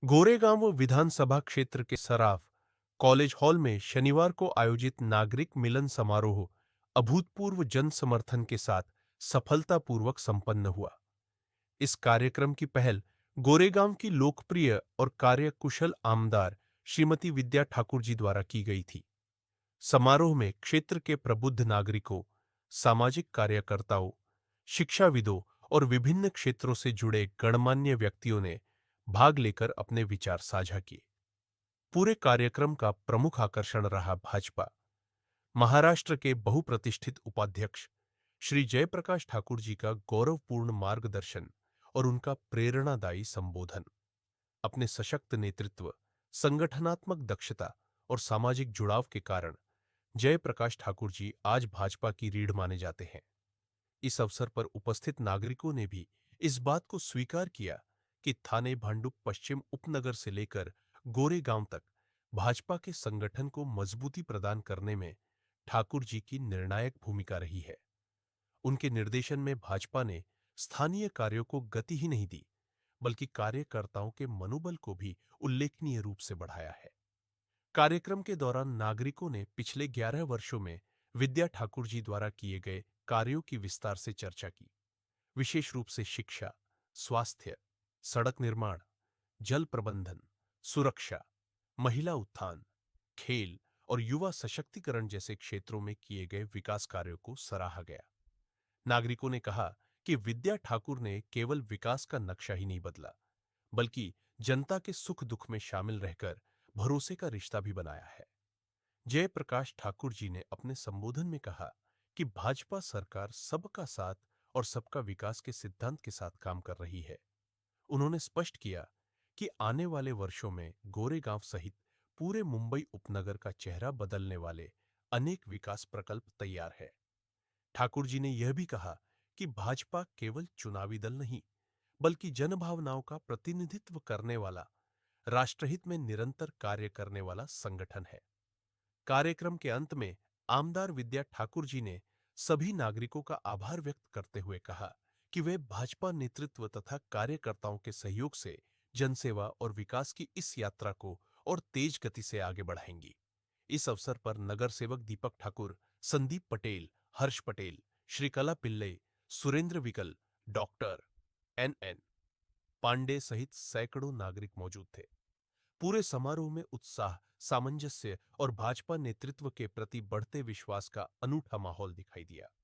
गोरेगांव विधानसभा क्षेत्र के Saraf college hall में शनिवार को आयोजित नागरिक मिलन समारोह अभूतपूर्व जन समर्थन के साथ सफलतापूर्वक संपन्न हुआ। इस कार्यक्रम की पहल गोरेगांव की लोकप्रिय और कार्यकुशल आमदार श्रीमती विद्या ठाकुर जी द्वारा की गई थी। समारोह में क्षेत्र के प्रबुद्ध नागरिकों, सामाजिक कार्यकर्ताओं, शिक्षाविदों और विभिन्न क्षेत्रों से जुड़े गणमान्य व्यक्तियों ने भाग लेकर अपने विचार साझा किए। पूरे कार्यक्रम का प्रमुख आकर्षण रहा भाजपा महाराष्ट्र के बहुप्रतिष्ठित उपाध्यक्ष श्री जयप्रकाश ठाकुर जी का गौरवपूर्ण मार्गदर्शन और उनका प्रेरणादायी संबोधन। अपने सशक्त नेतृत्व, संगठनात्मक दक्षता और सामाजिक जुड़ाव के कारण जयप्रकाश ठाकुर जी आज भाजपा की रीढ़ माने जाते हैं। इस अवसर पर उपस्थित नागरिकों ने भी इस बात को स्वीकार किया कि थाने भांडुप पश्चिम उपनगर से लेकर गोरेगांव तक भाजपा के संगठन को मजबूती प्रदान करने में ठाकुर जी की निर्णायक भूमिका रही है। उनके निर्देशन में भाजपा ने स्थानीय कार्यों को गति ही नहीं दी, बल्कि कार्यकर्ताओं के मनोबल को भी उल्लेखनीय रूप से बढ़ाया है। कार्यक्रम के दौरान नागरिकों ने पिछले 11 वर्षों में विद्या ठाकुर जी द्वारा किए गए कार्यों की विस्तार से चर्चा की। विशेष रूप से शिक्षा, स्वास्थ्य, सड़क निर्माण, जल प्रबंधन, सुरक्षा, महिला उत्थान, खेल और युवा सशक्तिकरण जैसे क्षेत्रों में किए गए विकास कार्यों को सराहा गया। नागरिकों ने कहा कि विद्या ठाकुर ने केवल विकास का नक्शा ही नहीं बदला, बल्कि जनता के सुख दुख में शामिल रहकर भरोसे का रिश्ता भी बनाया है। जयप्रकाश ठाकुर जी ने अपने संबोधन में कहा कि भाजपा सरकार सबका साथ और सबका विकास के सिद्धांत के साथ काम कर रही है। उन्होंने स्पष्ट किया कि आने वाले वर्षों में गोरेगांव सहित पूरे मुंबई उपनगर का चेहरा बदलने वाले अनेक विकास प्रकल्प तैयार है। ठाकुर जी ने यह भी कहा कि भाजपा केवल चुनावी दल नहीं, बल्कि जनभावनाओं का प्रतिनिधित्व करने वाला, राष्ट्रहित में निरंतर कार्य करने वाला संगठन है। कार्यक्रम के अंत में आमदार विद्या ठाकुर जी ने सभी नागरिकों का आभार व्यक्त करते हुए कहा कि वे भाजपा नेतृत्व तथा कार्यकर्ताओं के सहयोग से जनसेवा और विकास की इस यात्रा को और तेज गति से आगे बढ़ाएंगी। इस अवसर पर नगर सेवक दीपक ठाकुर, संदीप पटेल, हर्ष पटेल, श्रीकला पिल्ले, सुरेंद्र विकल, डॉक्टर एन पांडे सहित सैकड़ों नागरिक मौजूद थे। पूरे समारोह में उत्साह, सामंजस्य और भाजपा नेतृत्व के प्रति बढ़ते विश्वास का अनूठा माहौल दिखाई दिया।